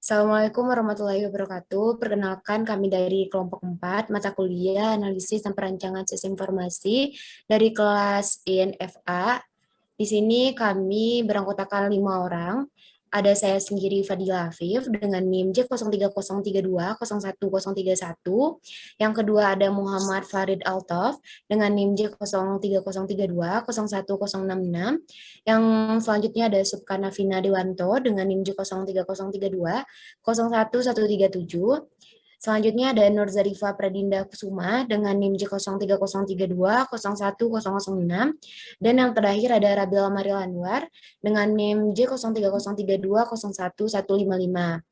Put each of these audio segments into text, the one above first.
Assalamualaikum warahmatullahi wabarakatuh. Perkenalkan kami dari kelompok 4 mata kuliah Analisis dan Perancangan Sistem Informasi dari kelas INFA. Di sini kami beranggotakan 5 orang. Ada saya sendiri Fadila Afif dengan NIM J030320101. Yang kedua ada Muhammad Farid Altof dengan NIM J03032010166. Yang selanjutnya ada Subkana Vina Dewanto dengan NIM J03032011137. Selanjutnya ada Nur Zarifa Pradinda Kusuma dengan NIM J03032011006. Dan yang terakhir ada Rabila Maril Anwar dengan NIM J03032011155.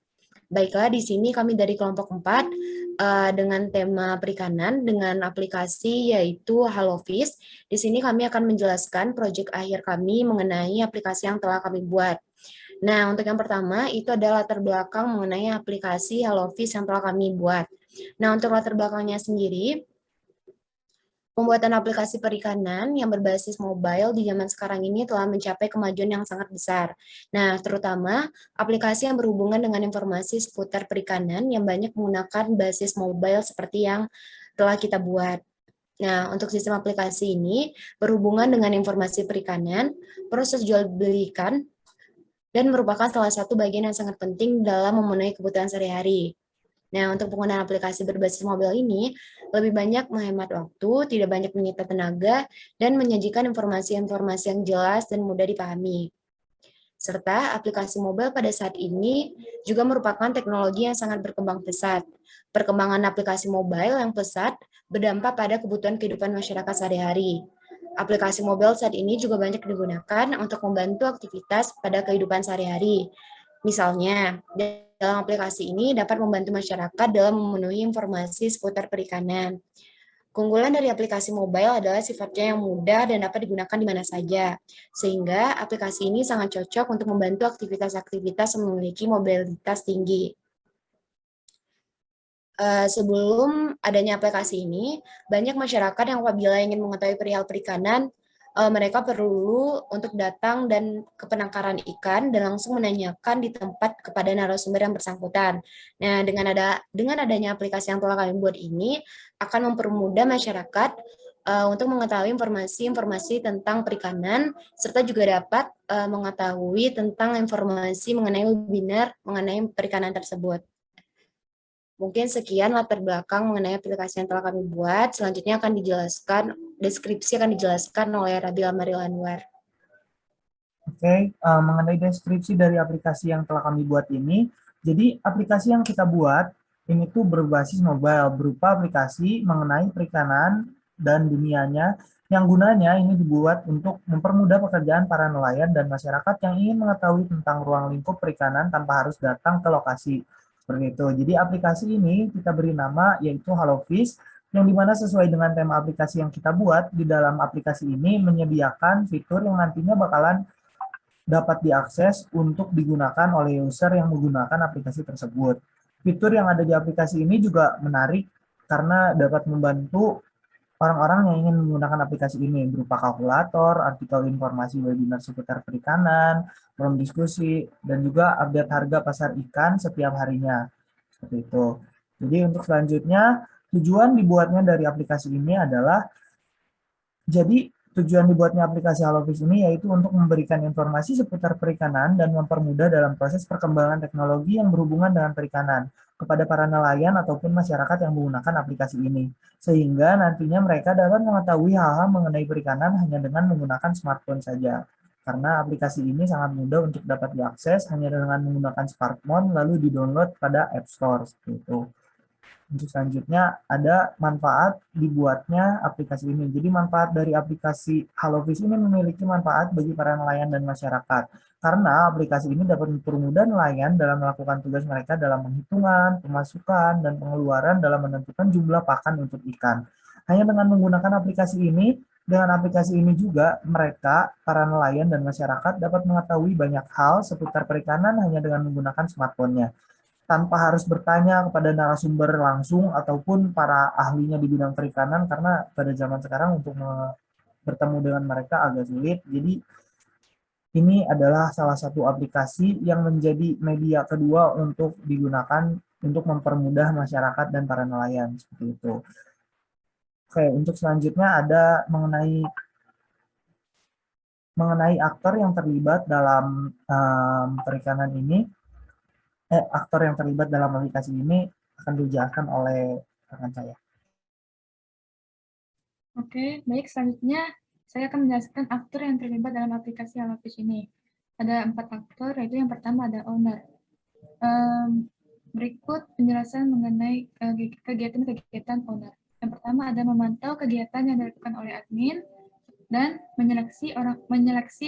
Baiklah, di sini kami dari kelompok 4 dengan tema perikanan dengan aplikasi yaitu HaloFish. Di sini kami akan menjelaskan proyek akhir kami mengenai aplikasi yang telah kami buat. Nah, untuk yang pertama itu adalah latar belakang mengenai aplikasi HaloFish yang telah kami buat. Nah, untuk latar belakangnya sendiri, pembuatan aplikasi perikanan yang berbasis mobile di zaman sekarang ini telah mencapai kemajuan yang sangat besar. Nah, terutama aplikasi yang berhubungan dengan informasi seputar perikanan yang banyak menggunakan basis mobile seperti yang telah kita buat. Nah, untuk sistem aplikasi ini berhubungan dengan informasi perikanan, proses jual beli ikan, dan merupakan salah satu bagian yang sangat penting dalam memenuhi kebutuhan sehari-hari. Nah, untuk penggunaan aplikasi berbasis mobile ini lebih banyak menghemat waktu, tidak banyak menyita tenaga, dan menyajikan informasi-informasi yang jelas dan mudah dipahami. Serta aplikasi mobile pada saat ini juga merupakan teknologi yang sangat berkembang pesat. Perkembangan aplikasi mobile yang pesat berdampak pada kebutuhan kehidupan masyarakat sehari-hari. Aplikasi mobile saat ini juga banyak digunakan untuk membantu aktivitas pada kehidupan sehari-hari. Misalnya, dalam aplikasi ini dapat membantu masyarakat dalam memenuhi informasi seputar perikanan. Keunggulan dari aplikasi mobile adalah sifatnya yang mudah dan dapat digunakan di mana saja, sehingga aplikasi ini sangat cocok untuk membantu aktivitas-aktivitas yang memiliki mobilitas tinggi. Sebelum adanya aplikasi ini, banyak masyarakat yang apabila ingin mengetahui perihal perikanan, mereka perlu untuk datang dan ke penangkaran ikan dan langsung menanyakan di tempat kepada narasumber yang bersangkutan. Nah, dengan adanya aplikasi yang telah kami buat ini akan mempermudah masyarakat untuk mengetahui informasi-informasi tentang perikanan serta juga dapat mengetahui tentang informasi mengenai webinar mengenai perikanan tersebut. Mungkin sekian latar belakang mengenai aplikasi yang telah kami buat. Selanjutnya akan dijelaskan, deskripsi akan dijelaskan oleh Rabila Maril Anwar. Oke, mengenai deskripsi dari aplikasi yang telah kami buat ini, jadi aplikasi yang kita buat ini tuh berbasis mobile, berupa aplikasi mengenai perikanan dan dunianya, yang gunanya ini dibuat untuk mempermudah pekerjaan para nelayan dan masyarakat yang ingin mengetahui tentang ruang lingkup perikanan tanpa harus datang ke lokasi. Seperti itu. Jadi aplikasi ini kita beri nama yaitu HaloFish, yang dimana sesuai dengan tema aplikasi yang kita buat, di dalam aplikasi ini menyediakan fitur yang nantinya bakalan dapat diakses untuk digunakan oleh user yang menggunakan aplikasi tersebut. Fitur yang ada di aplikasi ini juga menarik karena dapat membantu orang-orang yang ingin menggunakan aplikasi ini berupa kalkulator, artikel informasi webinar seputar perikanan, forum diskusi, dan juga update harga pasar ikan setiap harinya. Seperti itu. Jadi untuk selanjutnya, tujuan dibuatnya dari aplikasi ini adalah jadi tujuan dibuatnya aplikasi HaloFish ini yaitu untuk memberikan informasi seputar perikanan dan mempermudah dalam proses perkembangan teknologi yang berhubungan dengan perikanan kepada para nelayan ataupun masyarakat yang menggunakan aplikasi ini. Sehingga nantinya mereka dapat mengetahui hal-hal mengenai perikanan hanya dengan menggunakan smartphone saja. Karena aplikasi ini sangat mudah untuk dapat diakses hanya dengan menggunakan smartphone lalu di-download pada App Store. Seperti itu. Untuk selanjutnya ada manfaat dibuatnya aplikasi ini. Jadi manfaat dari aplikasi HaloFish ini memiliki manfaat bagi para nelayan dan masyarakat. Karena aplikasi ini dapat mempermudah nelayan dalam melakukan tugas mereka dalam penghitungan, pemasukan, dan pengeluaran dalam menentukan jumlah pakan untuk ikan. Hanya dengan menggunakan aplikasi ini, dengan aplikasi ini juga mereka, para nelayan dan masyarakat dapat mengetahui banyak hal seputar perikanan hanya dengan menggunakan smartphone-nya tanpa harus bertanya kepada narasumber langsung ataupun para ahlinya di bidang perikanan karena pada zaman sekarang untuk bertemu dengan mereka agak sulit. Jadi ini adalah salah satu aplikasi yang menjadi media kedua untuk digunakan untuk mempermudah masyarakat dan para nelayan seperti itu. Oke, untuk selanjutnya ada mengenai aktor yang terlibat dalam perikanan ini. Aktor yang terlibat dalam aplikasi ini akan dijelaskan oleh rekan saya. Oke, baik. Selanjutnya saya akan menjelaskan aktor yang terlibat dalam aplikasi HelloFish ini. Ada 4 aktor, yaitu yang pertama ada owner. Berikut penjelasan mengenai kegiatan-kegiatan owner. Yang pertama ada memantau kegiatan yang dilakukan oleh admin dan menyeleksi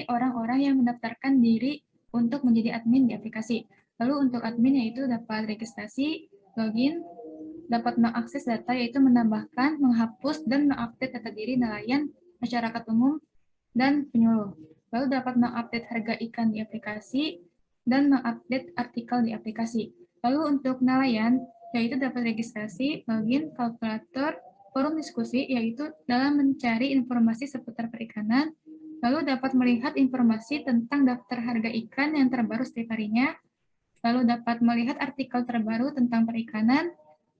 orang-orang yang mendaftarkan diri untuk menjadi admin di aplikasi. Lalu untuk admin yaitu dapat registrasi, login, dapat mengakses data yaitu menambahkan, menghapus, dan mengupdate data diri nelayan, masyarakat umum, dan penyuluh. Lalu dapat mengupdate harga ikan di aplikasi dan mengupdate artikel di aplikasi. Lalu untuk nelayan, yaitu dapat registrasi, login, kalkulator, forum diskusi, yaitu dalam mencari informasi seputar perikanan, lalu dapat melihat informasi tentang daftar harga ikan yang terbaru setiap harinya, lalu dapat melihat artikel terbaru tentang perikanan,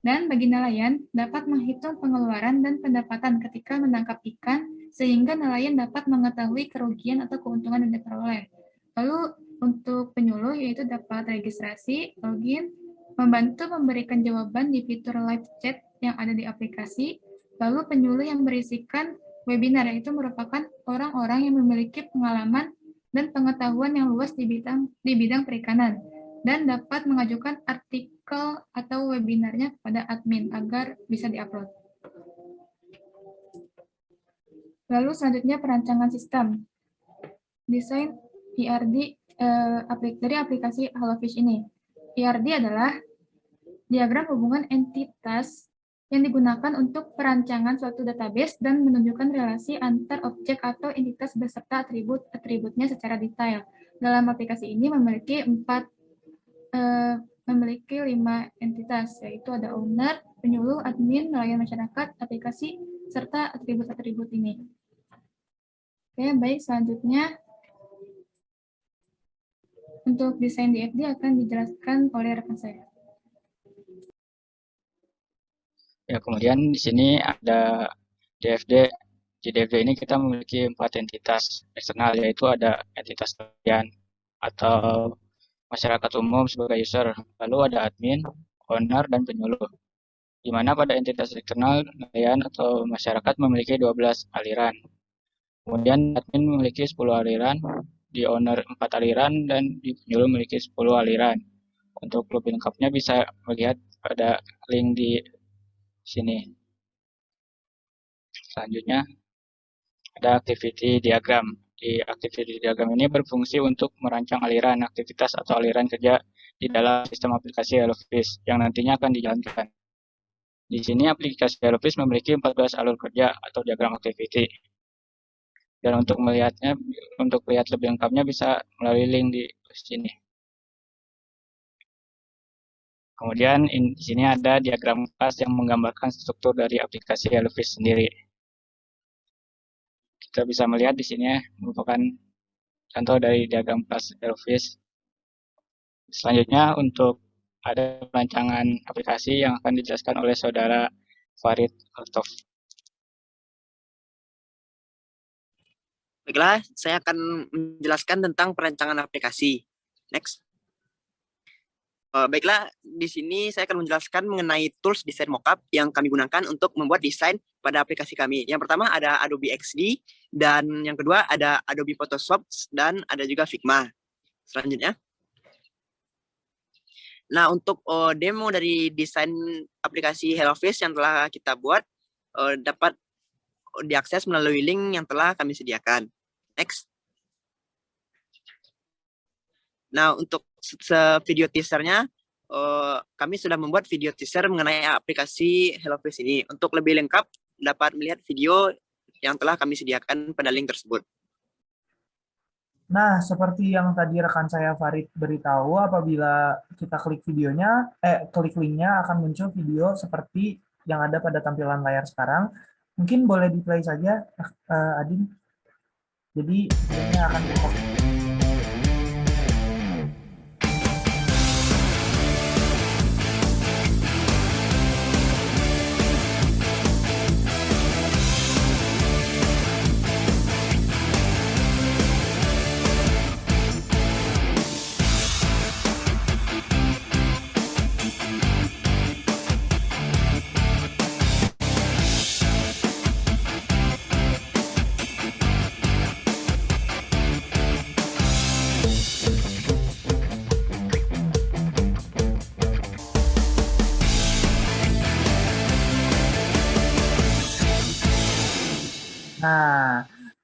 dan bagi nelayan, dapat menghitung pengeluaran dan pendapatan ketika menangkap ikan, sehingga nelayan dapat mengetahui kerugian atau keuntungan yang diperoleh. Lalu untuk penyuluh, yaitu dapat registrasi, login, membantu memberikan jawaban di fitur live chat yang ada di aplikasi, lalu penyuluh yang berisikan webinar, yaitu merupakan orang-orang yang memiliki pengalaman dan pengetahuan yang luas di bidang perikanan, dan dapat mengajukan artikel atau webinarnya kepada admin agar bisa diupload. Lalu selanjutnya perancangan sistem. Desain IRD dari aplikasi HelloFish ini. IRD adalah diagram hubungan entitas yang digunakan untuk perancangan suatu database dan menunjukkan relasi antar objek atau entitas beserta atribut-atributnya secara detail. Dalam aplikasi ini memiliki 5 entitas, yaitu ada owner, penyuluh, admin, nelayan masyarakat, aplikasi, serta atribut-atribut ini. Oke, baik, selanjutnya untuk desain DFD akan dijelaskan oleh rekan saya. Ya, kemudian di sini ada DFD. Di DFD ini kita memiliki 4 entitas eksternal, yaitu ada entitas nelayan atau masyarakat umum sebagai user, lalu ada admin, owner, dan penyuluh. Di mana pada entitas eksternal, nelayan atau masyarakat memiliki 12 aliran. Kemudian admin memiliki 10 aliran, di owner 4 aliran, dan di penyuluh memiliki 10 aliran. Untuk lebih lengkapnya bisa melihat pada link di sini. Selanjutnya ada activity diagram. Di activity diagram ini berfungsi untuk merancang aliran aktivitas atau aliran kerja di dalam sistem aplikasi HelloFish yang nantinya akan dijalankan. Di sini aplikasi HelloFish memiliki 14 alur kerja atau diagram activity. Dan untuk melihatnya, untuk lihat lebih lengkapnya bisa melalui link di sini. Kemudian di sini ada diagram kelas yang menggambarkan struktur dari aplikasi HelloFish sendiri. Kita bisa melihat di sini merupakan contoh dari diagram kelas HelloFish. Selanjutnya untuk ada perancangan aplikasi yang akan dijelaskan oleh saudara Farid Altaf. Baiklah, saya akan menjelaskan tentang perancangan aplikasi. Next. Baiklah, di sini saya akan menjelaskan mengenai tools desain mockup yang kami gunakan untuk membuat desain pada aplikasi kami. Yang pertama ada Adobe XD, dan yang kedua ada Adobe Photoshop, dan ada juga Figma. Selanjutnya. Nah, untuk demo dari desain aplikasi HelloFish yang telah kita buat dapat diakses melalui link yang telah kami sediakan. Next. Nah, untuk video teasernya, kami sudah membuat video teaser mengenai aplikasi HelloFish ini. Untuk lebih lengkap, dapat melihat video yang telah kami sediakan pada link tersebut. Nah, seperti yang tadi rekan saya Farid beritahu, apabila kita klik videonya, klik linknya akan muncul video seperti yang ada pada tampilan layar sekarang. Mungkin boleh di-play saja, Adin. Jadi, videonya akan di-play.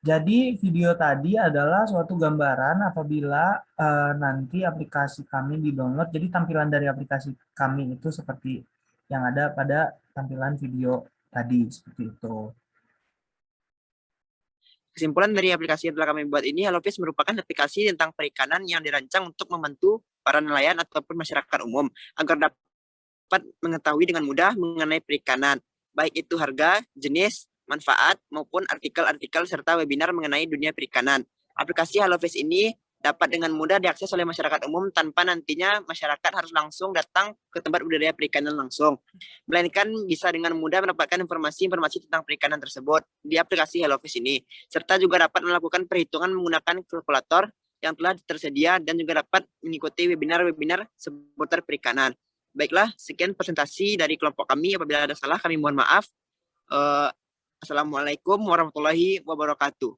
Jadi video tadi adalah suatu gambaran apabila nanti aplikasi kami di-download. Jadi tampilan dari aplikasi kami itu seperti yang ada pada tampilan video tadi, seperti itu. Kesimpulan dari aplikasi yang telah kami buat ini, HelloFish merupakan aplikasi tentang perikanan yang dirancang untuk membantu para nelayan ataupun masyarakat umum agar dapat mengetahui dengan mudah mengenai perikanan, baik itu harga, jenis, manfaat, maupun artikel-artikel serta webinar mengenai dunia perikanan. Aplikasi HelloFish ini dapat dengan mudah diakses oleh masyarakat umum tanpa nantinya masyarakat harus langsung datang ke tempat budidaya perikanan langsung, melainkan bisa dengan mudah mendapatkan informasi-informasi tentang perikanan tersebut di aplikasi HelloFish ini, serta juga dapat melakukan perhitungan menggunakan kalkulator yang telah tersedia dan juga dapat mengikuti webinar-webinar seputar perikanan. Baiklah, sekian presentasi dari kelompok kami. Apabila ada salah, kami mohon maaf. Assalamualaikum warahmatullahi wabarakatuh.